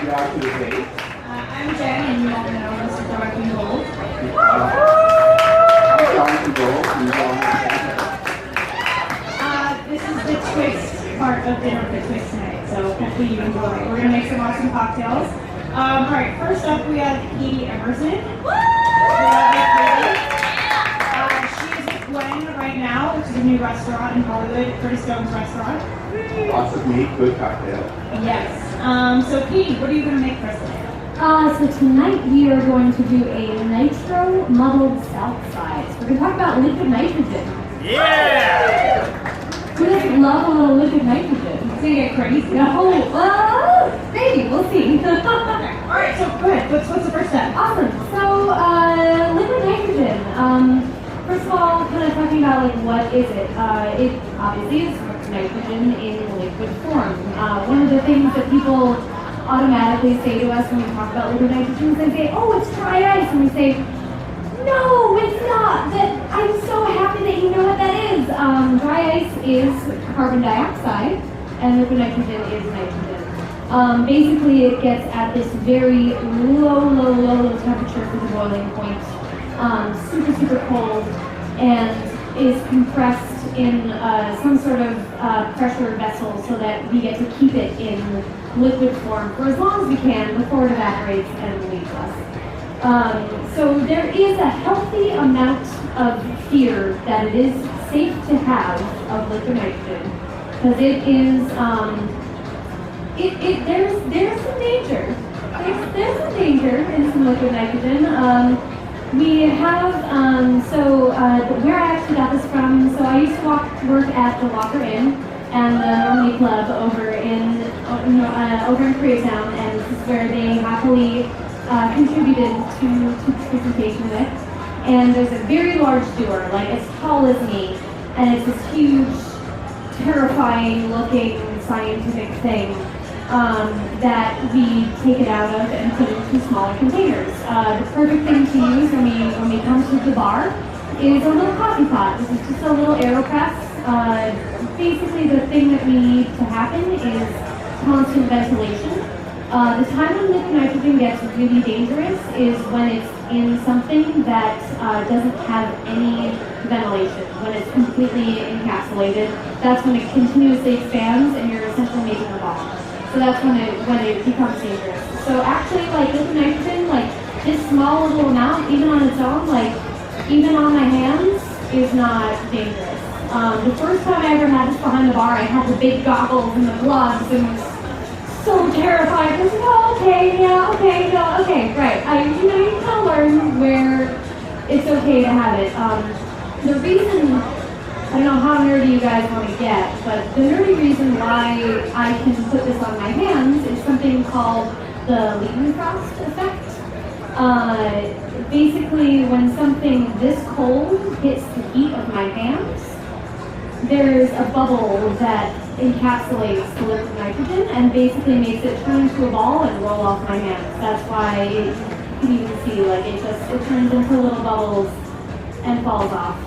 you out to the date? I'm Jen, and you all know us as Jonathan Gold. Jonathan Gold. This is the twist part of dinner with the twist tonight, so hopefully you enjoy. We're going to make some awesome cocktails. Alright, first up we have Katie Emmerson. She is with Gwen right now, which is a new restaurant in Hollywood, Curtis Stone's restaurant. Lots of meat, good cocktail. Yes. So Katie, what are you going to make for us today? So tonight we are going to do a nitro muddled south side. So we're going to talk about liquid nitrogen. Yeah! Who doesn't love a little liquid nitrogen? It's going to get crazy. Maybe, we'll see. Alright, so good. What's the first step? Awesome. So, liquid nitrogen. First of all, kind of talking about like what is it? It obviously is nitrogen in liquid form. One of the things that people automatically say to us when we talk about liquid nitrogen is they say, "Oh, it's dry ice," and we say, "No, it's not." I'm so happy that you know what that is. Dry ice is carbon dioxide, and liquid nitrogen is nitrogen. Basically, it gets at this very low temperature for the boiling point, super cold, and is compressed in some sort of pressure vessel so that we get to keep it in liquid form for as long as we can before it evaporates and leaves us. So there is a healthy amount of fear that it is safe to have of liquid nitrogen, because it is there's some danger. There's some danger in some liquid nitrogen. We have, where I actually got this from, so I used to work at the Walker Inn and the Normally Club over in Koreatown, and this is where they happily contributed to the presentation with. And there's a very large door, like as tall as me, and it's this huge, terrifying looking scientific thing that we take it out of and put it into smaller containers. The perfect thing to use when we come to the bar is a little coffee pot. This is just a little AeroPress. Basically, the thing that we need to happen is constant ventilation. The time when liquid nitrogen gets really dangerous is when it's in something that doesn't have any ventilation, when it's completely encapsulated. That's when it continuously expands and you're essentially making a bomb. So that's when it becomes dangerous. So actually, like liquid nitrogen, like this small little amount, even on its own, like even on my hands, is not dangerous. The first time I ever had this behind the bar, I had the big goggles and the gloves and was so terrified. I was like, oh, okay, right. You kind of learn where it's okay to have it. The reason, I don't know how nerdy you guys want to get, but the nerdy reason why I can put this on my hands is something called the Leeuwenfrost effect. Basically, when something this cold hits the heat of my hands, there's a bubble that encapsulates the liquid nitrogen and basically makes it turn into a ball and roll off my hands. That's why you can even see, like, it turns into little bubbles and falls off.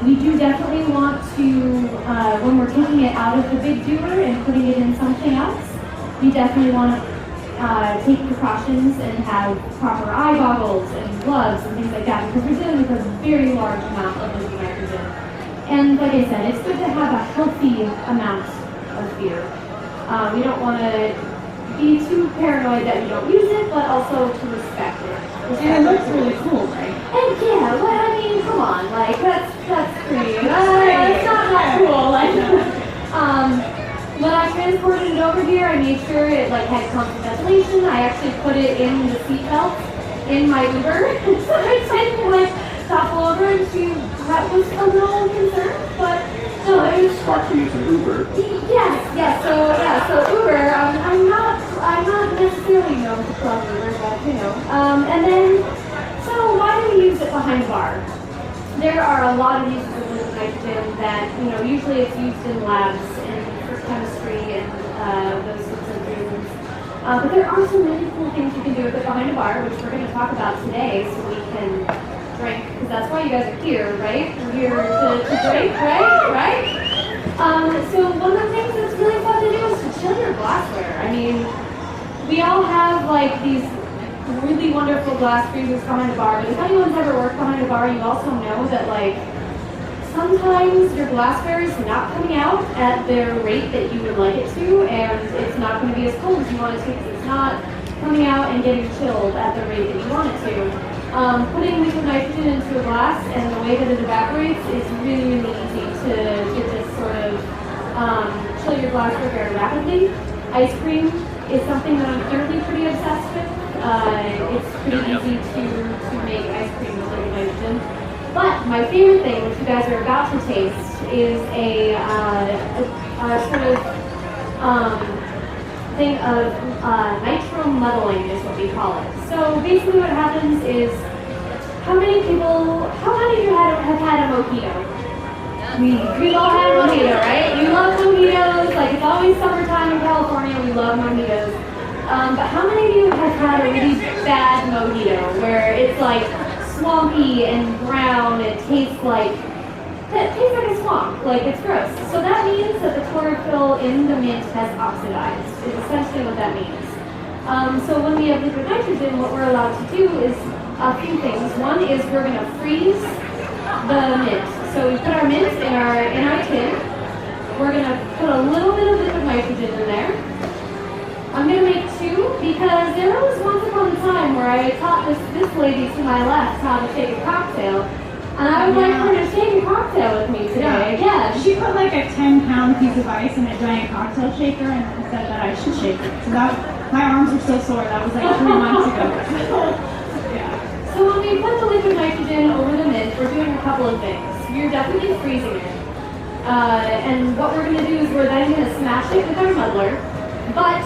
We do definitely want to, when we're taking it out of the big doer and putting it in something else, we definitely want to take precautions and have proper eye goggles and gloves and things like that, because we're dealing with a very large amount of liquid nitrogen. And like I said, it's good to have a healthy amount of fear. We don't want to be too paranoid that we don't use it, but also to respect it. And it looks really cool, right? And yeah, well, I mean, come on, like, that's pretty, it's not cool, like, when I transported it over here, I made sure it, like, had constant ventilation. I actually put it in the seatbelt in my Uber, so I didn't, like, topple over, and she was a little concerned, but no, it was Smart to use an Uber. Yes. So Uber. I'm not necessarily known to love Uber, but you know. And then, so why do we use it behind a bar? There are a lot of uses of liquid nitrogen that, you know, usually it's used in labs and for chemistry and those sorts of reasons. But there are some really cool things you can do with it behind a bar, which we're going to talk about today, so we can drink, because that's why you guys are here, right? We're here to drink, right? So one of the things that's really fun to do is to chill your glassware. I mean, we all have like these really wonderful glass freezers behind the bar, but if anyone's ever worked behind a bar, you also know that like sometimes your glassware is not coming out at the rate that you would like it to, and it's not going to be as cold as you want it to because it's not coming out and getting chilled at the rate that you want it to. Putting liquid nitrogen into a glass and the way that it evaporates is really, really easy to get this sort of chill your glassware very rapidly. Ice cream is something that I'm currently pretty obsessed with. It's pretty easy to make ice cream with liquid nitrogen. But my favorite thing, which you guys are about to taste, is a sort of thing of nitro muddling is what we call it. So basically what happens is, how many of you have had a mojito? We've all had a mojito, right? You love mojitos, like it's always summertime in California, we love mojitos. But how many of you have had a really bad mojito where it's like swampy and brown, it tastes like a swamp, like it's gross. So that means that the chlorophyll in the mint has oxidized, is essentially what that means. So when we have liquid nitrogen, what we're allowed to do is a few things. One is we're going to freeze the mint. So we put our mint in our tin. We're going to put a little bit of liquid nitrogen in there. I'm going to make two because there was once upon a time where I taught this lady to my left how to shake a cocktail. And I would like her to shake a cocktail with me today. Yeah. She put like a 10-pound piece of ice in a giant cocktail shaker and said that I should shake it. So that, my arms were so sore. That was like 3 months ago. Yeah. So when we put the liquid nitrogen over the mint, we're doing a couple of things. You're definitely freezing it. And what we're going to do is we're then going to smash it with our muddler. But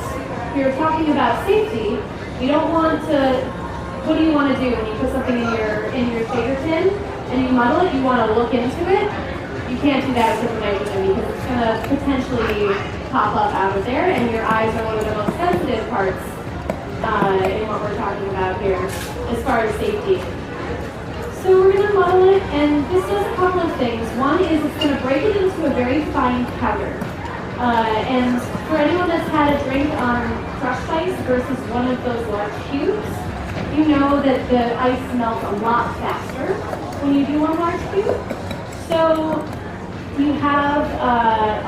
if you're talking about safety, you don't want to, what do you want to do when you put something in your shaker tin and you muddle it? You want to look into it. You can't do that with liquid nitrogen because it's going to potentially pop up out of there, and your eyes are one of the most sensitive parts in what we're talking about here as far as safety. So we're going to muddle it, and this does a couple of things. One is it's going to break it into a very fine powder. And for anyone that's had a drink on crushed ice versus one of those large cubes, you know that the ice melts a lot faster when you do one large cube. So you have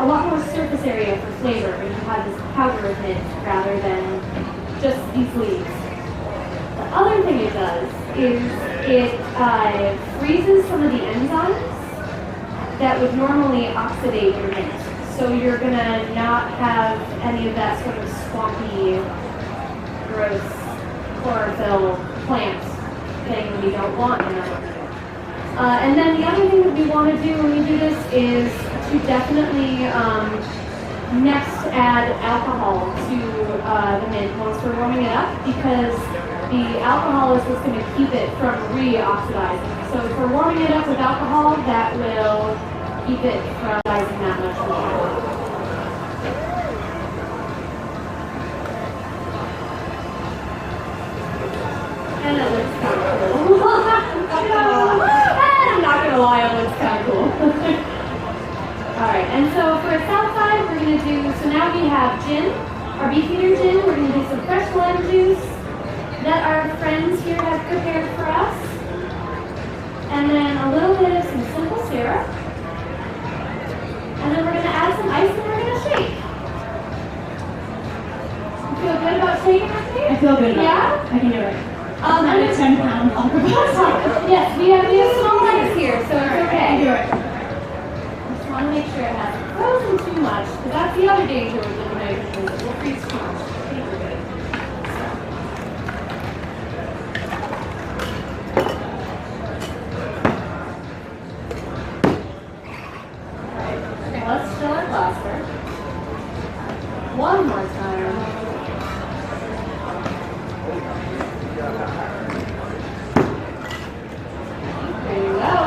a lot more surface area for flavor when you have this powder of mint rather than just these leaves. The other thing it does is it freezes some of the enzymes that would normally oxidate your mint. So you're going to not have any of that sort of swampy, gross chlorophyll plant thing we don't want in our mojito. And then the other thing that we want to do when we do this is to definitely next add alcohol to the mint once we're warming it up, because the alcohol is what's going to keep it from re-oxidizing. So if we're warming it up with alcohol, that will keep it from rising that much more. And it looks kind of cool. I'm not going to lie, it looks kind of cool. Alright, and so for a south side, we're going to do, so now we have gin, our beefeater gin. We're going to do some fresh lime juice that our friends here have prepared for us. And then a little bit of some simple syrup. And then we're going to add some ice and we're going to shake. You feel good about shaking with me? I feel good about Yeah? it. I can do it. And Not a 10-pound alcohol. yes, we have small ice here, so it's I okay. can do it. I just want to make sure it hasn't frozen too much, because that's the other danger with liquid nitrogen, is it will freeze too much. I think we're good. Alright, okay, let's fill our glassware. One more time. There you go.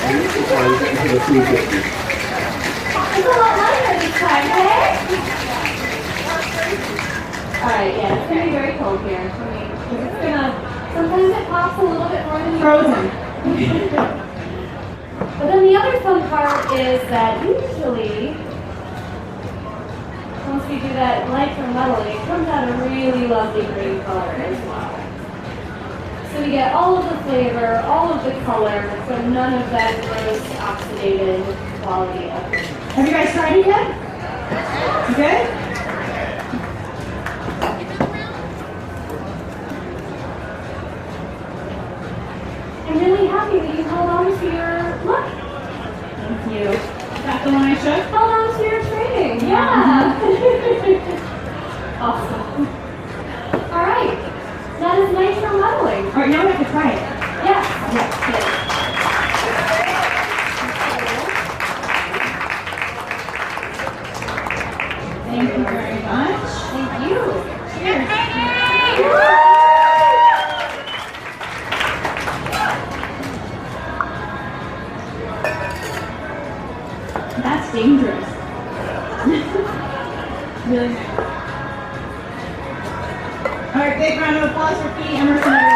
And this is why we get into the 350. It's a lot lighter this time, hey? Alright, yeah, it's gonna be very cold here for me. It's gonna, sometimes it pops a little bit more than Frozen. But then the other fun part is that usually, once we do that light from metal, it comes out a really lovely green color as well. So we get all of the flavor, all of the color, but none of that gross oxidated quality of it. Have you guys tried it yet? You good? I'm really happy that you held on to your look. Thank you. Is that the one I shook? Held on to your training. Yeah. Awesome. All right. That is nitro modeling. All right, now we have to try it. Yes. Yes. Thank you very much. Thank you. Cheers. That's dangerous. Really nice. All right, big round of applause for Katie Emmerson.